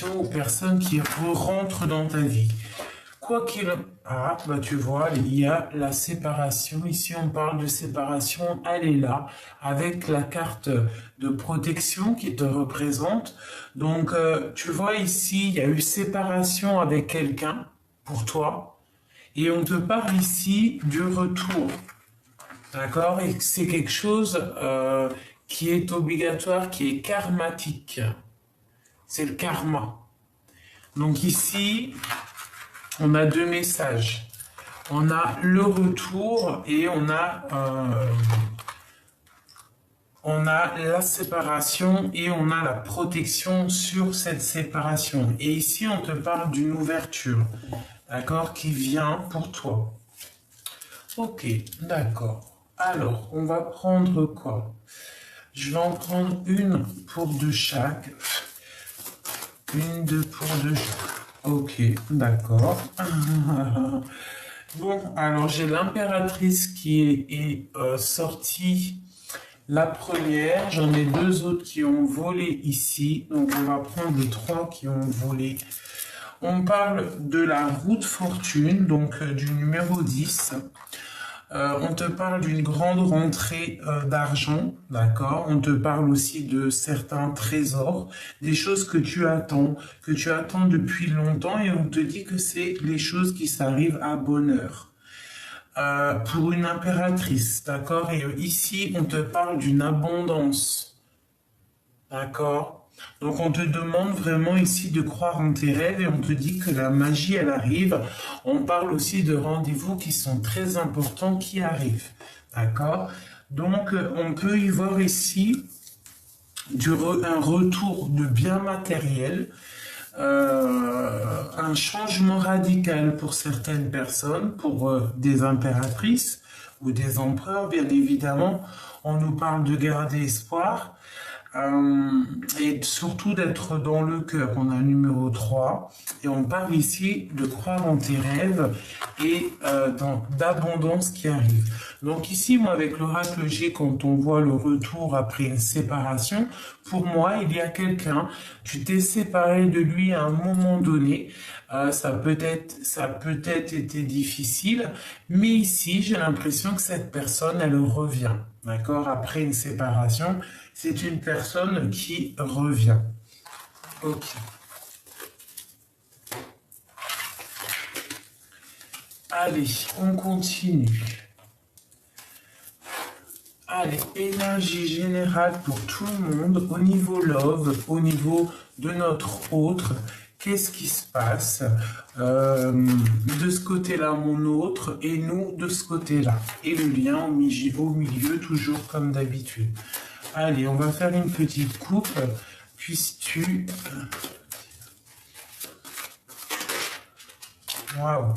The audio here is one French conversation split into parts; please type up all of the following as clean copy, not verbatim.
aux personnes qui rentrent dans ta vie. Quoi qu'il... Ah, bah tu vois, il y a la séparation. Ici, on parle de séparation. Elle est là, avec la carte de protection qui te représente. Donc, tu vois ici, il y a eu séparation avec quelqu'un, pour toi. Et on te parle ici du retour. D'accord? Et c'est quelque chose qui est obligatoire, qui est karmatique. C'est le karma. Donc ici, on a deux messages. On a le retour et on a la séparation et on a la protection sur cette séparation. Et ici, on te parle d'une ouverture, d'accord, qui vient pour toi. Ok, d'accord. Alors, on va prendre quoi? Je vais en prendre une pour de chaque. Une, deux pour deux chaque. Ok, d'accord. Bon, alors j'ai l'impératrice qui est sortie la première. J'en ai deux autres qui ont volé ici. Donc on va prendre les trois qui ont volé. On parle de la roue de fortune, donc du numéro 10. On te parle d'une grande rentrée d'argent, d'accord? On te parle aussi de certains trésors, des choses que tu attends depuis longtemps et on te dit que c'est les choses qui s'arrivent à bonne heure. Pour une impératrice, d'accord? Et ici, on te parle d'une abondance, d'accord? Donc on te demande vraiment ici de croire en tes rêves et on te dit que la magie, elle arrive. On parle aussi de rendez-vous qui sont très importants qui arrivent. D'accord? Donc on peut y voir ici un retour de biens matériels, un changement radical pour certaines personnes, pour des impératrices ou des empereurs, bien évidemment. On nous parle de garder espoir. Et surtout d'être dans le cœur. On a le numéro 3 et on parle ici de croire en tes rêves et d'abondance qui arrive. Donc ici, moi avec l'oracle G, quand on voit le retour après une séparation, pour moi, il y a quelqu'un, tu t'es séparé de lui à un moment donné, ça peut être été difficile, mais ici, j'ai l'impression que cette personne, elle revient, d'accord, après une séparation. C'est une personne qui revient. Ok. Allez, on continue. Allez, énergie générale pour tout le monde, au niveau love, au niveau de notre autre. Qu'est-ce qui se passe de ce côté-là, mon autre, et nous de ce côté-là. Et le lien au milieu, toujours comme d'habitude. Allez, on va faire une petite coupe. Puisses-tu... Waouh.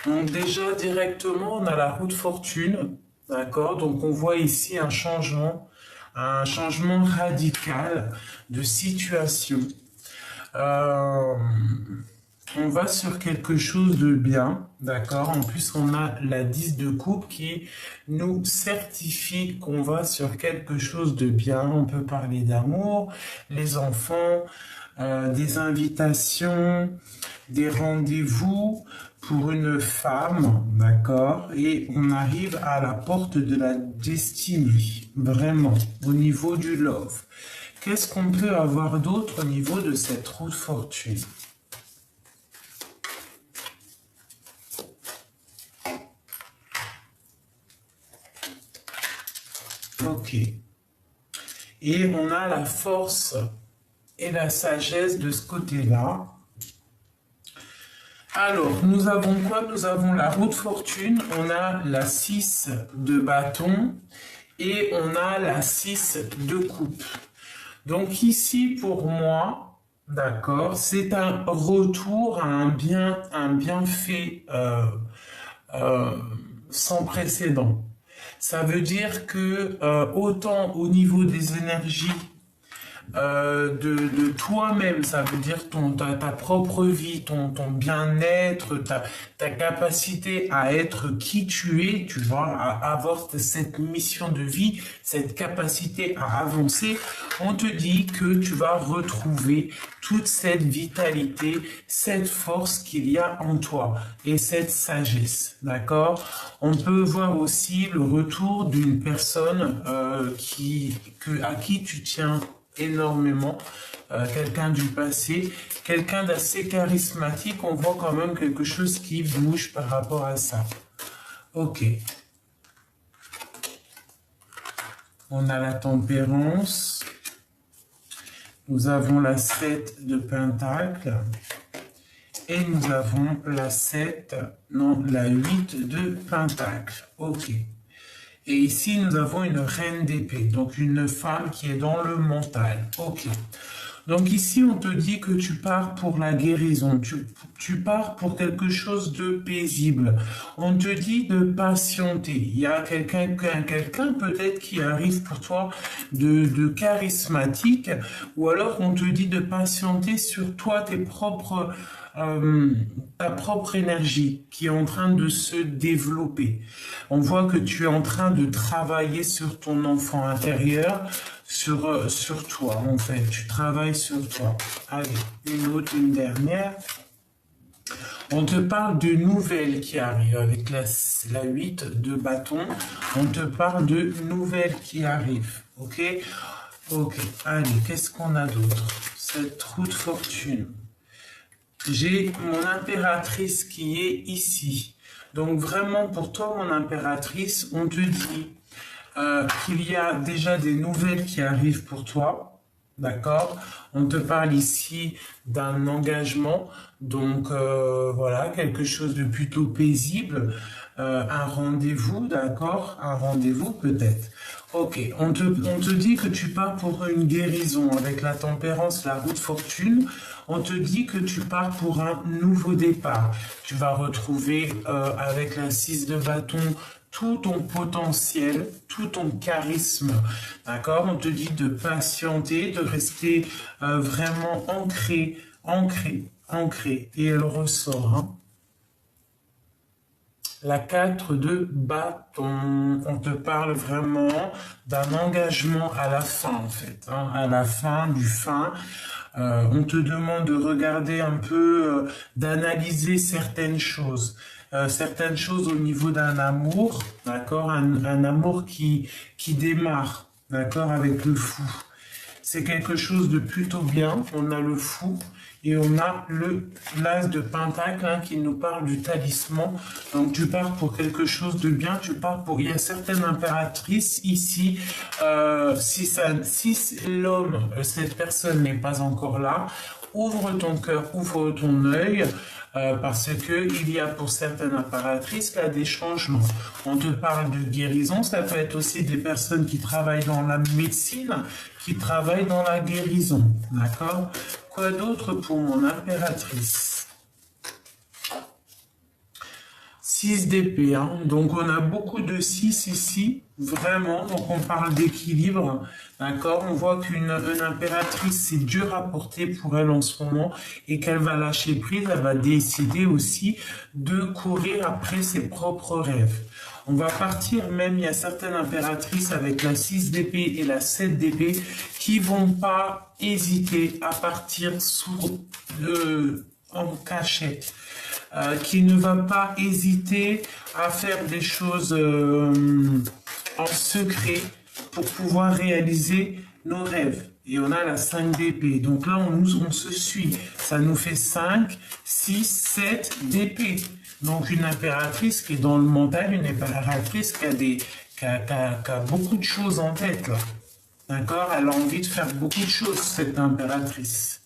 Donc déjà, directement, on a la roue de fortune. D'accord? Donc on voit ici un changement radical de situation. On va sur quelque chose de bien, d'accord? En plus, on a la 10 de coupe qui nous certifie qu'on va sur quelque chose de bien. On peut parler d'amour, les enfants, des invitations, des rendez-vous pour une femme, d'accord? Et on arrive à la porte de la destinée, vraiment, au niveau du love. Qu'est-ce qu'on peut avoir d'autre au niveau de cette roue de fortune? Ok. Et on a la force et la sagesse de ce côté-là. Alors, nous avons quoi? Nous avons la roue de fortune, on a la 6 de bâton et on a la 6 de coupe. Donc ici, pour moi, d'accord, c'est un retour à un bienfait sans précédent. Ça veut dire que autant au niveau des énergies, de toi-même, ça veut dire ta propre vie, ton bien-être, ta capacité à être qui tu es, tu vois, à avoir cette mission de vie, cette capacité à avancer. On te dit que tu vas retrouver toute cette vitalité, cette force qu'il y a en toi et cette sagesse, d'accord? On peut voir aussi le retour d'une personne à qui tu tiens énormément, quelqu'un du passé, quelqu'un d'assez charismatique. On voit quand même quelque chose qui bouge par rapport à ça. Ok. On a la tempérance. Nous avons la 7 de Pentacle. Et nous avons la 8 de Pentacle. Ok. Et ici, nous avons une reine d'épée, donc une femme qui est dans le mental. Ok. Donc ici, on te dit que tu pars pour la guérison, tu pars pour quelque chose de paisible. On te dit de patienter. Il y a quelqu'un peut-être qui arrive pour toi de charismatique, ou alors on te dit de patienter sur toi, ta propre énergie qui est en train de se développer. On voit que tu es en train de travailler sur ton enfant intérieur, sur toi en fait. Tu travailles sur toi. Allez, une dernière. On te parle de nouvelles qui arrivent avec la 8 de bâton. On te parle de nouvelles qui arrivent. Ok? Ok. Allez, qu'est-ce qu'on a d'autre? Cette roue de fortune. J'ai mon impératrice qui est ici. Donc vraiment pour toi, mon impératrice, on te dit qu'il y a déjà des nouvelles qui arrivent pour toi. D'accord? On te parle ici d'un engagement. Donc voilà, quelque chose de plutôt paisible. Un rendez-vous, d'accord? Un rendez-vous peut-être. Ok, on te dit que tu pars pour une guérison avec la tempérance, la roue de fortune. On te dit que tu pars pour un nouveau départ. Tu vas retrouver avec la 6 de bâton tout ton potentiel, tout ton charisme. D'accord? On te dit de patienter, de rester vraiment ancré. Et elle ressort. Hein. La 4 de bâton, on te parle vraiment d'un engagement à la fin en fait, hein, à la fin du fin. On te demande de regarder un peu, d'analyser certaines choses au niveau d'un amour, d'accord, un amour qui démarre, d'accord, avec le fou. C'est quelque chose de plutôt bien. On a le fou. Et on a l'as de Pentacle hein, qui nous parle du talisman. Donc tu pars pour quelque chose de bien, il y a certaines impératrices ici. Si l'homme, cette personne n'est pas encore là, ouvre ton cœur, ouvre ton œil. Parce que il y a pour certaines impératrices là des changements. On te parle de guérison, ça peut être aussi des personnes qui travaillent dans la médecine, qui travaillent dans la guérison, d'accord? Quoi d'autre pour mon impératrice? 6 d'épée, hein. Donc on a beaucoup de 6 ici, vraiment, donc on parle d'équilibre, d'accord? On voit qu'une impératrice, c'est dur à porter pour elle en ce moment, et qu'elle va lâcher prise, elle va décider aussi de courir après ses propres rêves. On va partir même, il y a certaines impératrices avec la 6 d'épée et la 7 d'épée qui vont pas hésiter à partir en cachette. Qui ne va pas hésiter à faire des choses en secret pour pouvoir réaliser nos rêves. Et on a la 5 d'épée. Donc là, on se suit. Ça nous fait 5, 6, 7 d'épée. Donc une impératrice qui est dans le mental, une impératrice qui a beaucoup de choses en tête. D'accord? Elle a envie de faire beaucoup de choses, cette impératrice.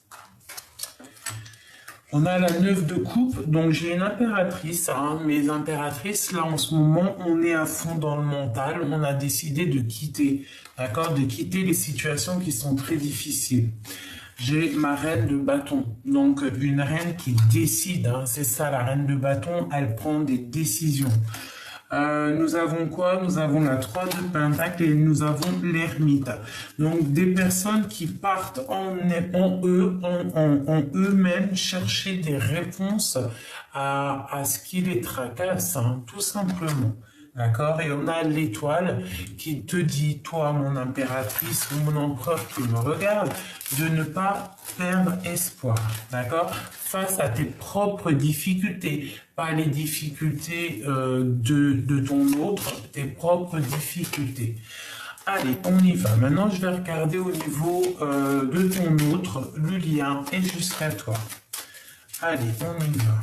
On a la 9 de coupe, donc j'ai une impératrice, hein, mes impératrices, là en ce moment, on est à fond dans le mental, on a décidé de quitter, d'accord, de quitter les situations qui sont très difficiles. J'ai ma reine de bâton, donc une reine qui décide, hein, c'est ça la reine de bâton, elle prend des décisions. Nous avons quoi? Nous avons la 3 de Pentacle et nous avons l'ermite. Donc des personnes qui partent en eux-mêmes chercher des réponses à ce qui les tracasse, hein, tout simplement. D'accord? Et on a l'étoile qui te dit, toi, mon impératrice ou mon empereur qui me regarde, de ne pas perdre espoir. D'accord? Face à tes propres difficultés, pas les difficultés de ton autre, tes propres difficultés. Allez, on y va. Maintenant, je vais regarder au niveau de ton autre, le lien est jusqu'à toi. Allez, on y va.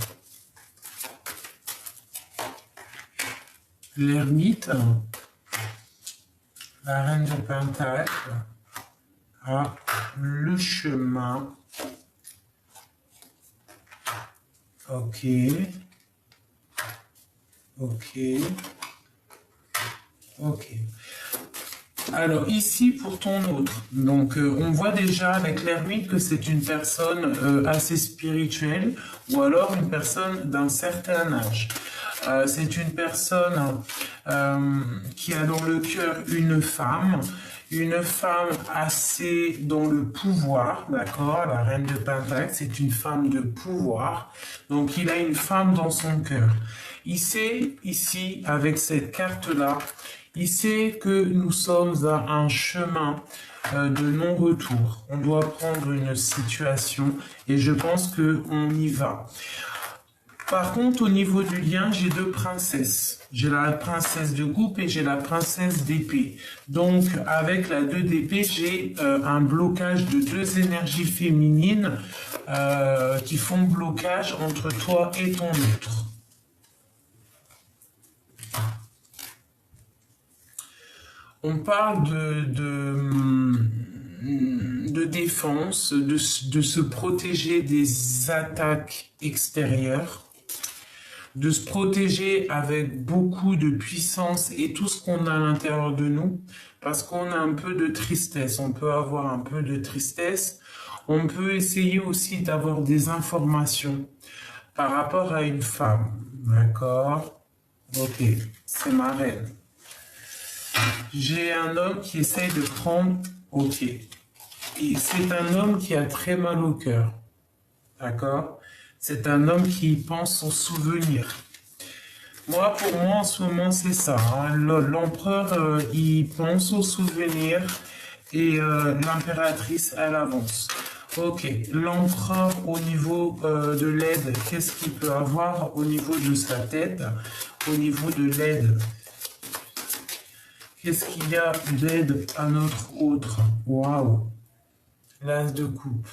L'ermite, la reine de Pentacle, a le chemin. Ok. Ok. Ok. Alors ici pour ton autre, donc on voit déjà avec l'ermite que c'est une personne assez spirituelle ou alors une personne d'un certain âge. C'est une personne qui a dans le cœur une femme assez dans le pouvoir, d'accord? La reine de Pentacle, c'est une femme de pouvoir, donc il a une femme dans son cœur. Il sait ici, avec cette carte-là, il sait que nous sommes à un chemin de non-retour. On doit prendre une situation et je pense qu'on y va. Par contre, au niveau du lien, j'ai deux princesses. J'ai la princesse de coupe et j'ai la princesse d'épée. Donc, avec la 2 d'épée, j'ai un blocage de deux énergies féminines qui font blocage entre toi et ton autre. On parle de défense, de se protéger des attaques extérieures, de se protéger avec beaucoup de puissance et tout ce qu'on a à l'intérieur de nous, parce qu'on a un peu de tristesse, on peut avoir un peu de tristesse, on peut essayer aussi d'avoir des informations par rapport à une femme, d'accord? Ok, c'est ma reine. J'ai un homme qui essaye de prendre, ok, et c'est un homme qui a très mal au cœur, d'accord? C'est un homme qui pense aux souvenirs. Moi, pour moi, en ce moment, c'est ça. Hein. L'empereur, il pense aux souvenirs et l'impératrice, elle avance. Ok, l'empereur, au niveau de l'aide, qu'est-ce qu'il peut avoir au niveau de sa tête? Au niveau de l'aide, qu'est-ce qu'il y a d'aide à notre autre? Waouh! L'as de coupe.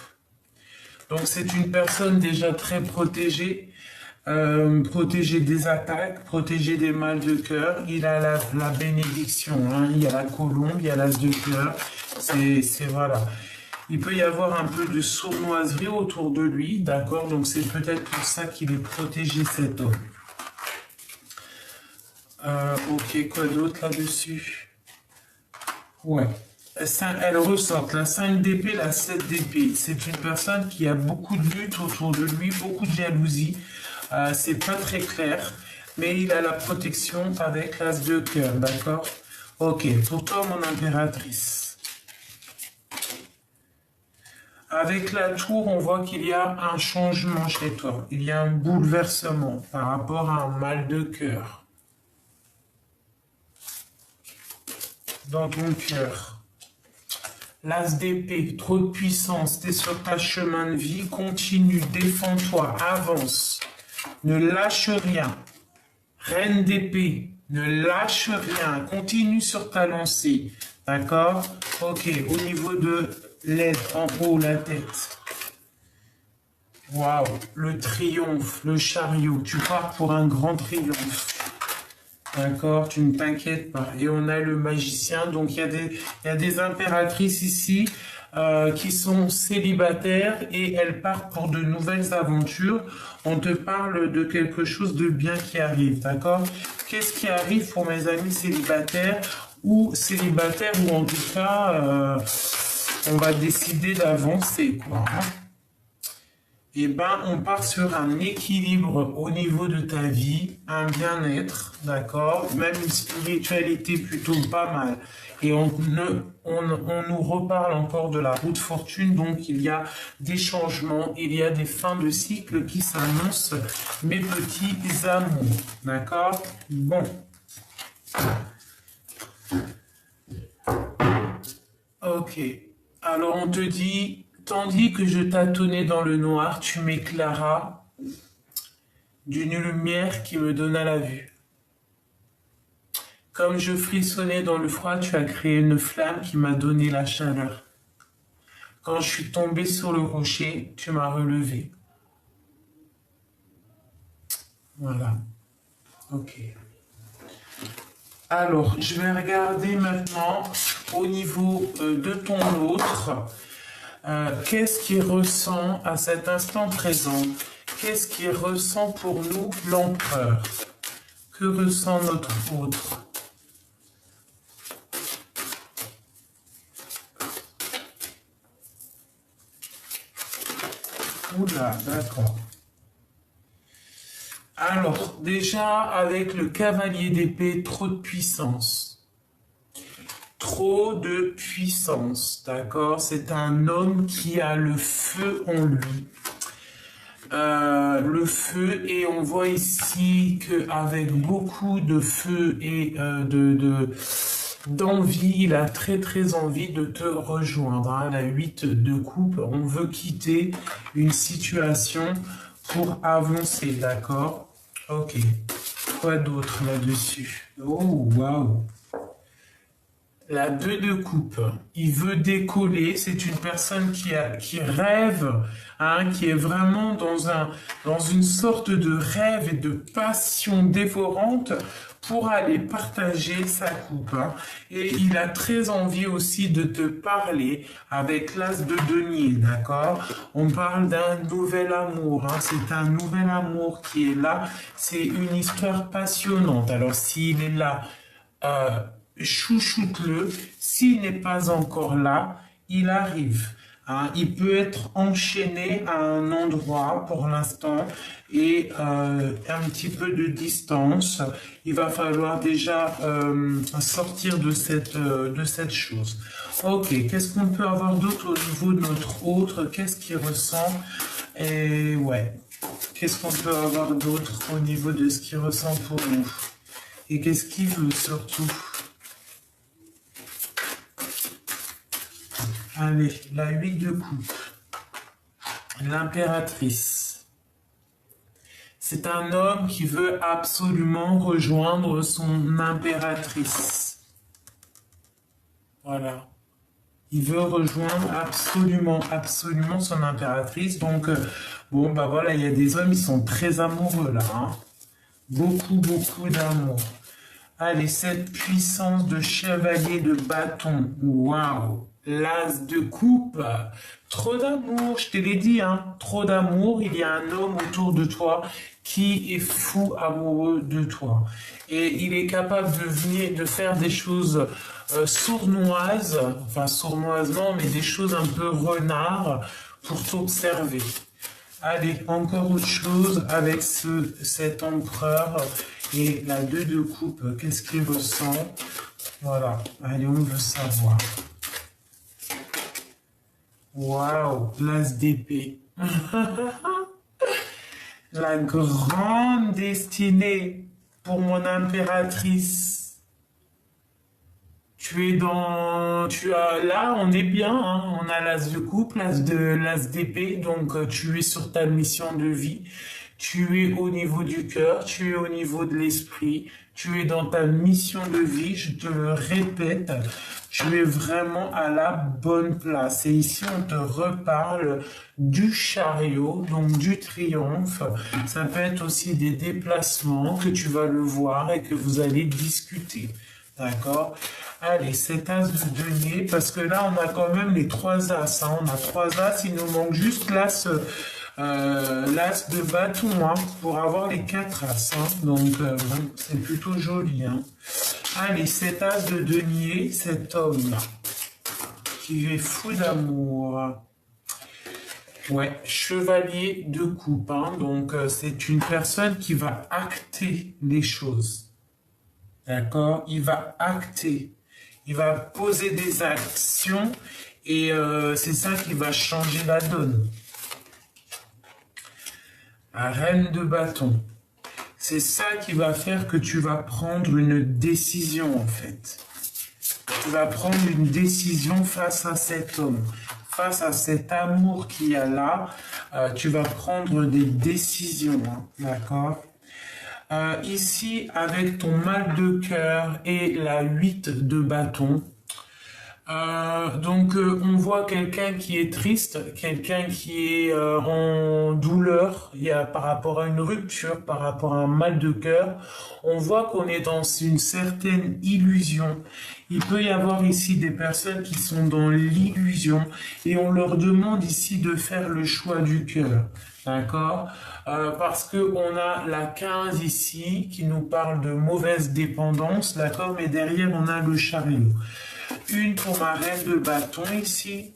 Donc c'est une personne déjà très protégée, protégée des attaques, protégée des mal de cœur. Il a la bénédiction, hein. Il y a la colombe, il y a l'as de cœur. C'est voilà. Il peut y avoir un peu de sournoiserie autour de lui, d'accord? Donc c'est peut-être pour ça qu'il est protégé cet homme. Ok, quoi d'autre là-dessus? Ouais. Elle ressort la 5 d'épée, la 7 d'épée. C'est une personne qui a beaucoup de lutte autour de lui, beaucoup de jalousie. C'est pas très clair, mais il a la protection avec l'as de cœur, d'accord? Ok, pour toi, mon impératrice. Avec la tour, on voit qu'il y a un changement chez toi. Il y a un bouleversement par rapport à un mal de cœur. Dans ton cœur. L'as d'épée, trop de puissance, t'es sur ta chemin de vie, continue, défends-toi, avance, ne lâche rien. Reine d'épée, ne lâche rien, continue sur ta lancée, d'accord? Ok, au niveau de l'aide, en haut, la tête. Waouh, le triomphe, le chariot, tu pars pour un grand triomphe. D'accord, tu ne t'inquiètes pas. Et on a le magicien. Donc, il y a des impératrices ici qui sont célibataires et elles partent pour de nouvelles aventures. On te parle de quelque chose de bien qui arrive. D'accord? Qu'est-ce qui arrive pour mes amis célibataires ou en tout cas, on va décider d'avancer, quoi. eh ben, on part sur un équilibre au niveau de ta vie, un bien-être, d'accord, même une spiritualité plutôt pas mal. Et on nous reparle encore de la roue de fortune, donc il y a des changements, il y a des fins de cycle qui s'annoncent, mes petits amours, d'accord? Bon. Ok. Alors on te dit, tandis que je tâtonnais dans le noir, tu m'éclairas d'une lumière qui me donna la vue. Comme je frissonnais dans le froid, tu as créé une flamme qui m'a donné la chaleur. Quand je suis tombé sur le rocher, tu m'as relevé. Voilà. Ok. Alors, je vais regarder maintenant au niveau de ton autre. Qu'est-ce qu'il ressent à cet instant présent? Qu'est-ce qu'il ressent pour nous, l'empereur? Que ressent notre autre? Oula, d'accord. Alors, déjà, avec le cavalier d'épée, trop de puissance. Trop de puissance, d'accord? C'est un homme qui a le feu en lui. Le feu, et on voit ici qu'avec beaucoup de feu et d'envie, il a très envie de te rejoindre. Hein. La 8 de coupe, on veut quitter une situation pour avancer, d'accord? Ok. Quoi d'autre là-dessus? Oh, waouh! La 2 de coupe, il veut décoller, c'est une personne qui rêve, hein, qui est vraiment dans une sorte de rêve et de passion dévorante pour aller partager sa coupe. Hein. Et il a très envie aussi de te parler avec l'as de denier, d'accord? On parle d'un nouvel amour, hein, c'est un nouvel amour qui est là, c'est une histoire passionnante. Alors s'il est là, chouchoute-le. S'il n'est pas encore là, il arrive. Hein, il peut être enchaîné à un endroit pour l'instant et un petit peu de distance. Il va falloir déjà sortir de cette chose. Ok, qu'est-ce qu'on peut avoir d'autre au niveau de notre autre? Qu'est-ce qu'il ressent? Et ouais, qu'est-ce qu'on peut avoir d'autre au niveau de ce qu'il ressent pour nous? Et qu'est-ce qu'il veut surtout? Allez, la 8 de coupe. L'impératrice. C'est un homme qui veut absolument rejoindre son impératrice. Voilà. Il veut rejoindre absolument son impératrice. Donc, bon, bah voilà, il y a des hommes, ils sont très amoureux là. Hein. Beaucoup d'amour. Allez, cette puissance de chevalier de bâton. Waouh! L'as de coupe, trop d'amour, je te l'ai dit, hein, trop d'amour. Il y a un homme autour de toi qui est fou amoureux de toi. Et il est capable de faire des choses sournoises, enfin sournoisement, mais des choses un peu renard pour t'observer. Allez, encore autre chose avec cet empereur et la 2 de coupe, qu'est-ce qu'il ressent? Voilà, allez, on veut savoir. Waouh, l'as d'épée. La grande destinée pour mon impératrice. Là, on est bien, hein, on a l'as de coupe, l'as d'épée, donc tu es sur ta mission de vie. Tu es au niveau du cœur, tu es au niveau de l'esprit, tu es dans ta mission de vie, je te le répète, tu es vraiment à la bonne place. Et ici, on te reparle du chariot, donc du triomphe. Ça peut être aussi des déplacements que tu vas le voir et que vous allez discuter. D'accord? Allez, cet as de denier, parce que là, on a quand même les 3 as. Hein. On a 3 as, il nous manque juste l'as de bâton hein, pour avoir les 4 as. Hein. Donc, bon, c'est plutôt joli. Hein. Allez, cet as de denier, cet homme qui est fou d'amour. Ouais, chevalier de coupe, hein. Donc c'est une personne qui va acter les choses. D'accord? Il va acter. Il va poser des actions et c'est ça qui va changer la donne. La reine de bâton. C'est ça qui va faire que tu vas prendre une décision en fait. Tu vas prendre une décision face à cet homme, face à cet amour qu'il y a là. Tu vas prendre des décisions, hein, d'accord? Ici, avec ton mal de cœur et la 8 de bâton, on voit quelqu'un qui est triste, quelqu'un qui est en douleur, il y a par rapport à une rupture, par rapport à un mal de cœur. On voit qu'on est dans une certaine illusion. Il peut y avoir ici des personnes qui sont dans l'illusion et on leur demande ici de faire le choix du cœur. D'accord? Parce que on a la 15 ici qui nous parle de mauvaise dépendance, d'accord? Mais derrière on a le chariot. Une pour ma reine de bâton ici.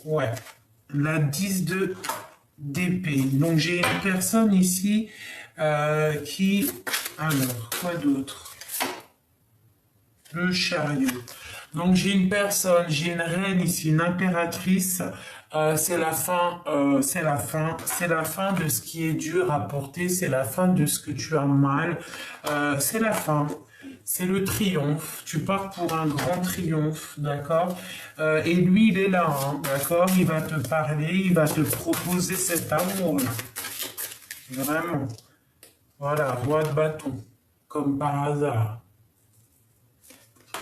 Ouais, la 10 de d'épée. Donc j'ai une personne ici qui... Alors, quoi d'autre? Le chariot. Donc j'ai une personne, j'ai une reine ici, une impératrice. C'est la fin, c'est la fin, c'est la fin de ce qui est dur à porter, c'est la fin de ce que tu as mal, c'est la fin, c'est le triomphe. Tu pars pour un grand triomphe, d'accord? Et lui, il est là, hein, d'accord? Il va te parler, il va te proposer cet amour-là. Vraiment. Voilà, roi de bâton, comme par hasard.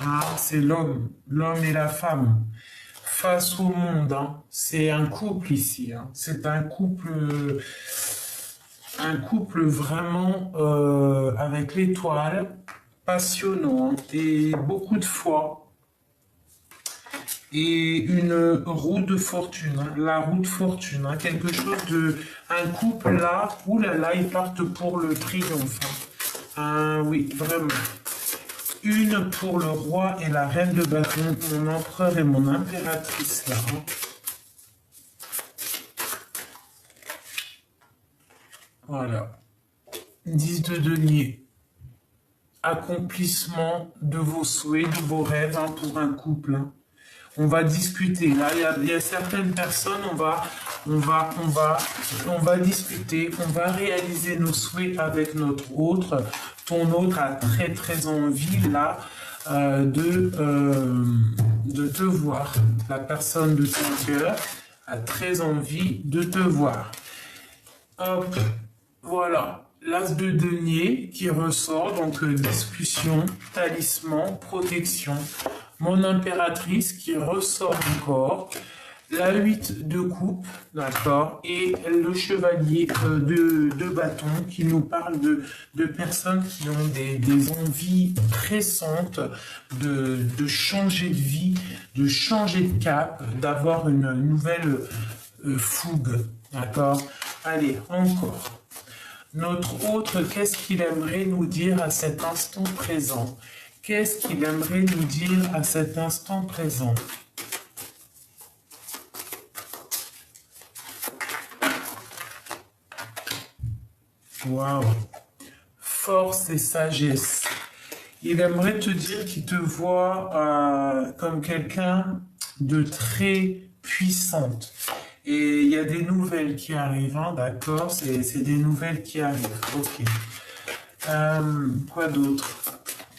Ah, c'est l'homme et la femme face au monde. Hein. C'est un couple ici. Hein. C'est un couple vraiment avec l'étoile, passionnant hein, et beaucoup de foi. Et une roue de fortune, hein, la roue de fortune, hein, quelque chose de, un couple là, oulala, ils partent pour le triomphe. Hein. Oui, vraiment. Une pour le roi et la reine de bâton, mon empereur et mon impératrice là. Hein. Voilà. 10 de denier. Accomplissement de vos souhaits, de vos rêves hein, pour un couple. Hein. On va discuter. Là, il y a certaines personnes, on va discuter, on va réaliser nos souhaits avec notre autre. Ton autre a très très envie là de te voir. La personne de ton cœur a très envie de te voir. Hop, voilà. L'as de denier qui ressort, donc discussion, talisman, protection. Mon impératrice qui ressort encore. La 8 de coupe, d'accord, et le chevalier de bâton qui nous parle de personnes qui ont des envies pressantes de changer de vie, de changer de cap, d'avoir une nouvelle fougue, d'accord. Allez, encore. Notre autre, qu'est-ce qu'il aimerait nous dire à cet instant présent? Qu'est-ce qu'il aimerait nous dire à cet instant présent? Waouh! Force et sagesse. Il aimerait te dire qu'il te voit comme quelqu'un de très puissante. Et il y a des nouvelles qui arrivent, hein, d'accord? C'est des nouvelles qui arrivent. Ok. Quoi d'autre?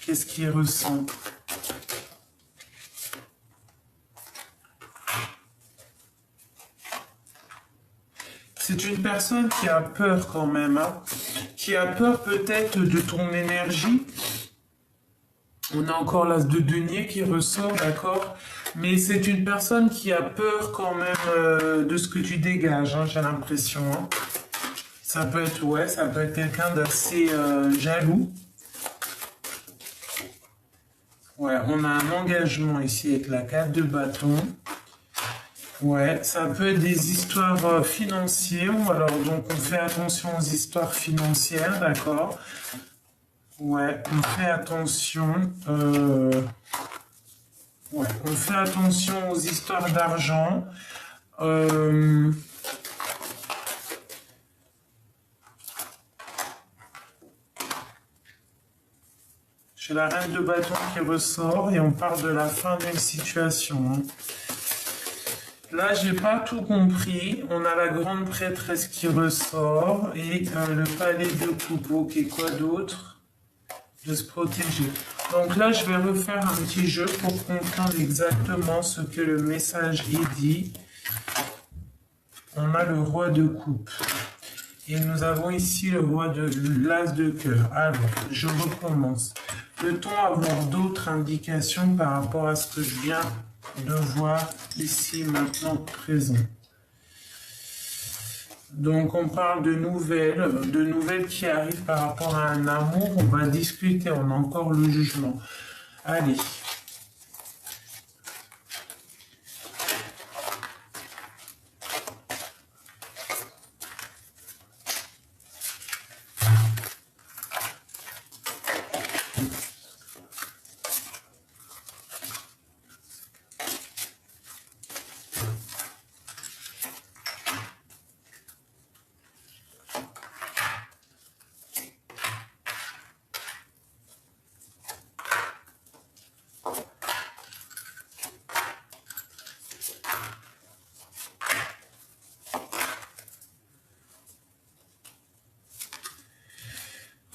Qu'est-ce qu'il ressent? C'est une personne qui a peur quand même, hein, qui a peur peut-être de ton énergie. On a encore l'as de denier qui ressort, d'accord? Mais c'est une personne qui a peur quand même de ce que tu dégages, hein, j'ai l'impression. Hein. Ça peut être, ouais, ça peut être quelqu'un d'assez jaloux. Ouais, on a un engagement ici avec la 4 de bâton. Ouais, ça peut être des histoires financières, ou alors donc on fait attention aux histoires financières, d'accord? Ouais, on fait attention. Ouais, on fait attention aux histoires d'argent. Euh, J'ai la reine de bâton qui ressort et on parle de la fin d'une situation, hein. Là, j'ai pas tout compris. On a la grande prêtresse qui ressort et le palais de coupe. Ok, quoi d'autre? De se protéger. Donc là, je vais refaire un petit jeu pour comprendre exactement ce que le message est dit. On a le roi de coupe. Et nous avons ici le roi de l'as de cœur. Alors, je recommence. Peut-on avoir d'autres indications par rapport à ce que je viens de voir ici, maintenant, présent? Donc, on parle de nouvelles qui arrivent par rapport à un amour. On va discuter, on a encore le jugement. Allez.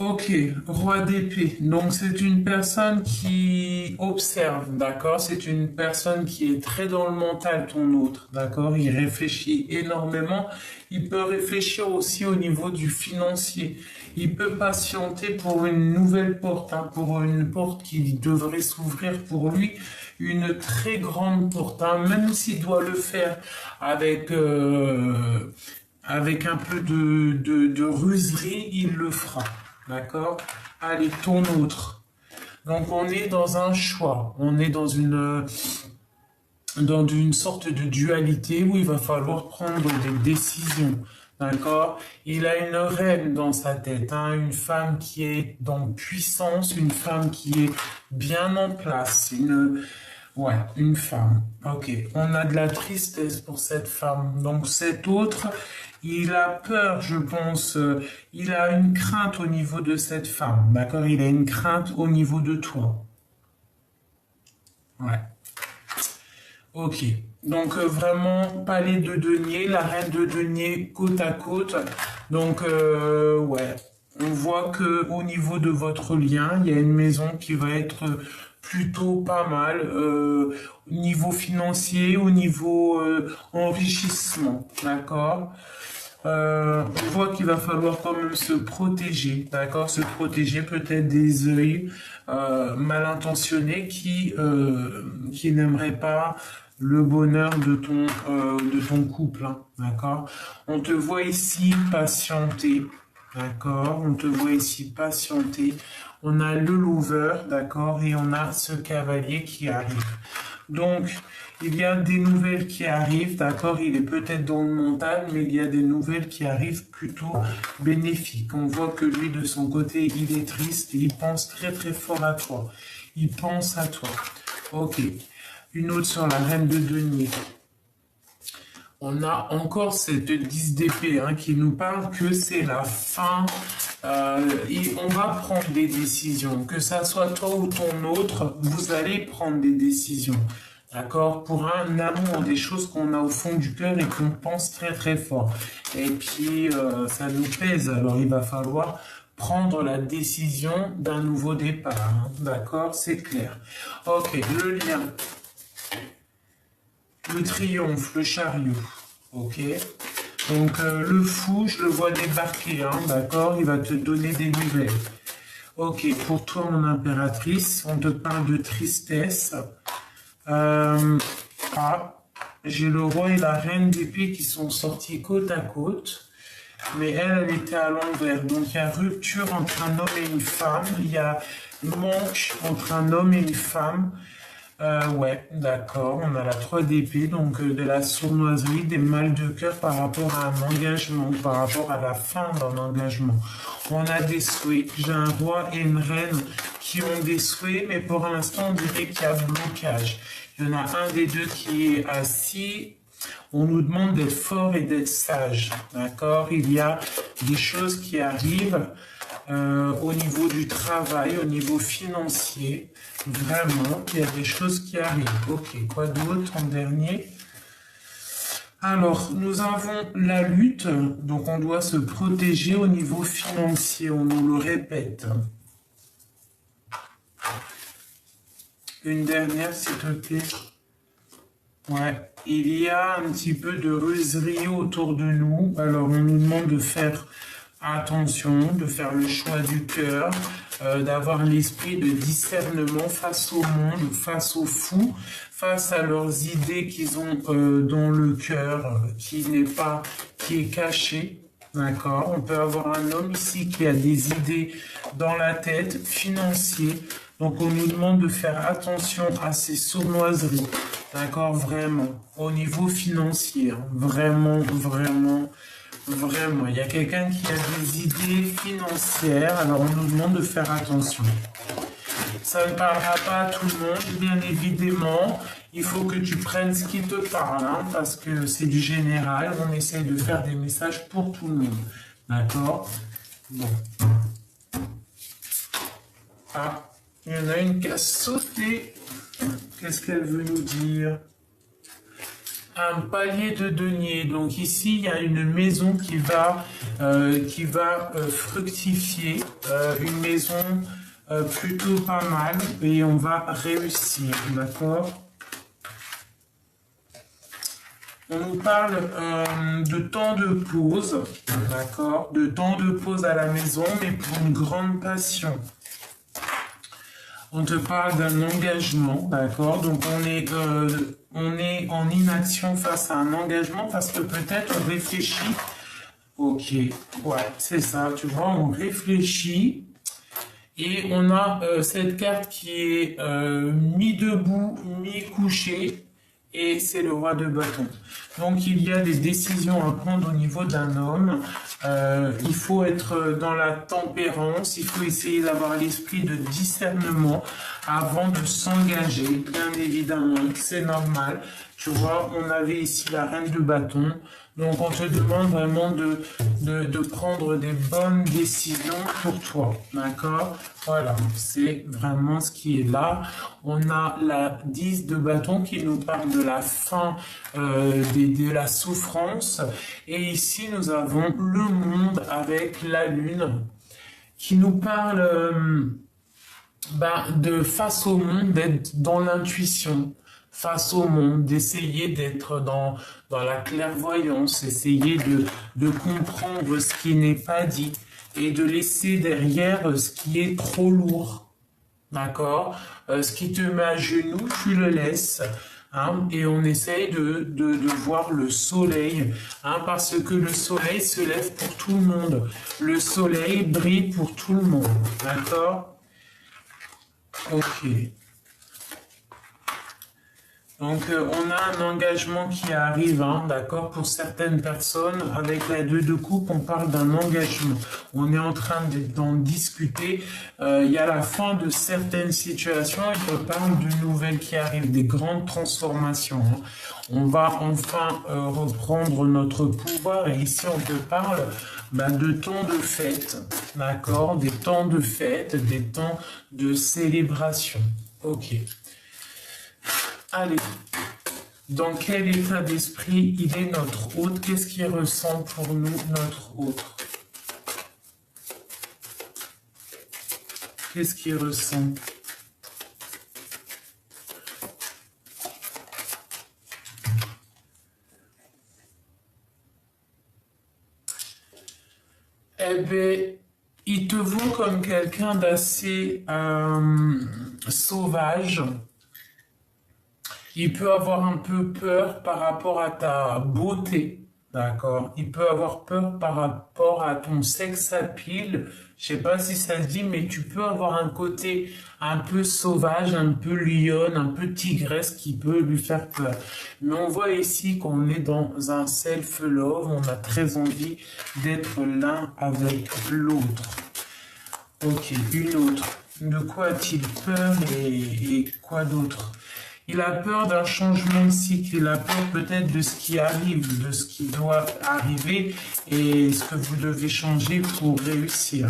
Ok, roi d'épée. Donc c'est une personne qui observe, d'accord? C'est une personne qui est très dans le mental, ton autre, d'accord? Il réfléchit énormément. Il peut réfléchir aussi au niveau du financier. Il peut patienter pour une nouvelle porte, hein, pour une porte qui devrait s'ouvrir pour lui. Une très grande porte, hein, même s'il doit le faire avec, avec un peu de ruserie, il le fera. D'accord? Allez, ton autre. Donc, on est dans un choix. On est dans une sorte de dualité où il va falloir prendre des décisions. D'accord? Il a une reine dans sa tête, hein, une femme qui est dans puissance, une femme qui est bien en place, ouais, une femme. Ok, on a de la tristesse pour cette femme. Donc cet autre, il a peur, je pense, il a une crainte au niveau de cette femme. D'accord? Il a une crainte au niveau de toi. Ouais. Ok. Donc vraiment, palais de denier, la reine de denier côte à côte. Donc ouais, on voit que au niveau de votre lien, il y a une maison qui va être plutôt pas mal au niveau financier, au niveau enrichissement, d'accord? On voit qu'il va falloir quand même se protéger, d'accord? Se protéger peut-être des œils mal intentionnés qui n'aimeraient pas le bonheur de ton couple, hein, d'accord? On te voit ici patienter, d'accord? On te voit ici patienter. On a le lover, d'accord? Et on a ce cavalier qui arrive. Donc, il y a des nouvelles qui arrivent, d'accord? Il est peut-être dans le mental, mais il y a des nouvelles qui arrivent plutôt bénéfiques. On voit que lui, de son côté, il est triste et il pense très très fort à toi. Il pense à toi. Ok. Une autre sur la reine de denier. On a encore cette 10 d'épée hein, qui nous parle que c'est la fin et on va prendre des décisions. Que ça soit toi ou ton autre, vous allez prendre des décisions. D'accord? Pour un amour, des choses qu'on a au fond du cœur et qu'on pense très très fort. Et puis, ça nous pèse. Alors, il va falloir prendre la décision d'un nouveau départ. Hein. D'accord? C'est clair. Ok, le lien. Le triomphe, le chariot. Ok? Donc, le fou, je le vois débarquer. Hein, d'accord? Il va te donner des nouvelles. Ok, pour toi, mon impératrice, on te parle de tristesse. J'ai le roi et la reine d'épée qui sont sortis côte à côte, mais elle était à l'envers. Donc il y a rupture entre un homme et une femme, il y a manque entre un homme et une femme. Ouais, d'accord. On a la 3 d'épée, donc de la sournoiserie, des mal de cœur par rapport à un engagement, par rapport à la fin d'un engagement. On a des souhaits. J'ai un roi et une reine qui ont des souhaits, mais pour l'instant, on dirait qu'il y a blocage. Il y en a un des deux qui est assis. On nous demande d'être fort et d'être sage, d'accord? Il y a des choses qui arrivent au niveau du travail, au niveau financier. Vraiment, il y a des choses qui arrivent. Ok, quoi d'autre en dernier? Alors, nous avons la lutte, donc on doit se protéger au niveau financier, on nous le répète. Une dernière, s'il te plaît. Ouais, il y a un petit peu de ruserie autour de nous. Alors, on nous demande de faire attention, de faire le choix du cœur, d'avoir l'esprit de discernement face au monde, face aux fous, face à leurs idées qu'ils ont dans le cœur, qui est caché. D'accord? On peut avoir un homme ici qui a des idées dans la tête, financier. Donc on nous demande de faire attention à ces sournoiseries. D'accord? Vraiment. Au niveau financier. Hein. Vraiment, vraiment. Vraiment, il y a quelqu'un qui a des idées financières, alors on nous demande de faire attention. Ça ne parlera pas à tout le monde, bien évidemment. Il faut que tu prennes ce qui te parle, hein, parce que c'est du général. On essaie de faire des messages pour tout le monde. D'accord? Bon. Ah, il y en a une qui a sauté. Qu'est-ce qu'elle veut nous dire? Un palier de denier. Donc ici, il y a une maison qui va fructifier, une maison plutôt pas mal, et on va réussir, d'accord? On nous parle de temps de pause, d'accord? De temps de pause à la maison, mais pour une grande passion. On te parle d'un engagement, d'accord? Donc on est en inaction face à un engagement parce que peut-être on réfléchit. Ok, ouais, c'est ça, tu vois, on réfléchit et on a cette carte qui est mi-debout, mi-couché et c'est le roi de bâton. Donc il y a des décisions à prendre au niveau d'un homme. Il faut être dans la tempérance, il faut essayer d'avoir l'esprit de discernement avant de s'engager, bien évidemment, c'est normal. Tu vois, on avait ici la reine de bâton, donc on te demande vraiment de prendre des bonnes décisions pour toi, d'accord? Voilà, c'est vraiment ce qui est là. On a la 10 de bâton qui nous parle de la fin de la souffrance. Et ici, nous avons le monde avec la lune qui nous parle de face au monde, d'être dans l'intuition, face au monde, d'essayer d'être dans la clairvoyance, essayer de comprendre ce qui n'est pas dit et de laisser derrière ce qui est trop lourd. D'accord? Ce qui te met à genoux, tu le laisses. Hein, et on essaye de voir le soleil, hein, parce que le soleil se lève pour tout le monde. Le soleil brille pour tout le monde. D'accord? Ok. Donc, on a un engagement qui arrive, hein, d'accord, pour certaines personnes. Avec la 2 de coupe, on parle d'un engagement. On est en train d'en discuter. Il y a la fin de certaines situations et on parle de nouvelles qui arrivent, des grandes transformations. Hein. On va enfin reprendre notre pouvoir et ici, on te parle de temps de fête, d'accord, des temps de fête, des temps de célébration. Ok. Allez, dans quel état d'esprit il est notre hôte? Qu'est-ce qu'il ressent pour nous, notre hôte? Qu'est-ce qu'il ressent? Eh bien, il te voit comme quelqu'un d'assez sauvage. Il peut avoir un peu peur par rapport à ta beauté, D'accord. Il peut avoir peur par rapport à ton sex appeal. Je sais pas si ça se dit, mais tu peux avoir un côté un peu sauvage, un peu lionne, un peu tigresse qui peut lui faire peur. Mais on voit ici qu'on est dans un self-love. On a très envie d'être l'un avec l'autre. Ok, une autre. De quoi a-t-il peur et quoi d'autre? Il a peur d'un changement de cycle, il a peur peut-être de ce qui arrive, de ce qui doit arriver et ce que vous devez changer pour réussir.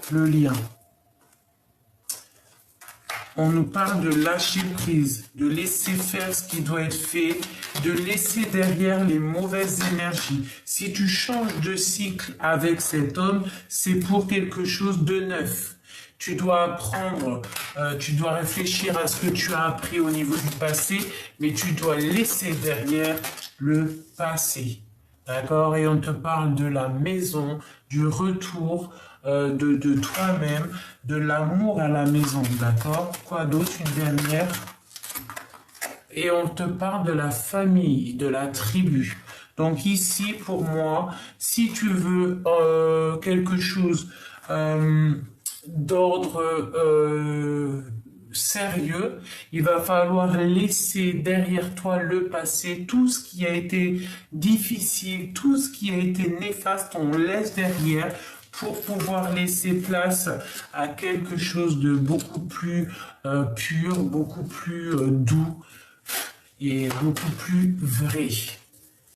Le lien. On nous parle de lâcher prise, de laisser faire ce qui doit être fait, de laisser derrière les mauvaises énergies. Si tu changes de cycle avec cet homme, c'est pour quelque chose de neuf. Tu dois apprendre, tu dois réfléchir à ce que tu as appris au niveau du passé, mais tu dois laisser derrière le passé. D'accord? Et on te parle de la maison, du retour de toi-même, de l'amour à la maison. D'accord? Quoi d'autre? Une dernière. Et on te parle de la famille, de la tribu. Donc ici, pour moi, si tu veux quelque chose d'ordre sérieux, il va falloir laisser derrière toi le passé, tout ce qui a été difficile, tout ce qui a été néfaste, on laisse derrière pour pouvoir laisser place à quelque chose de beaucoup plus pur, beaucoup plus doux et beaucoup plus vrai.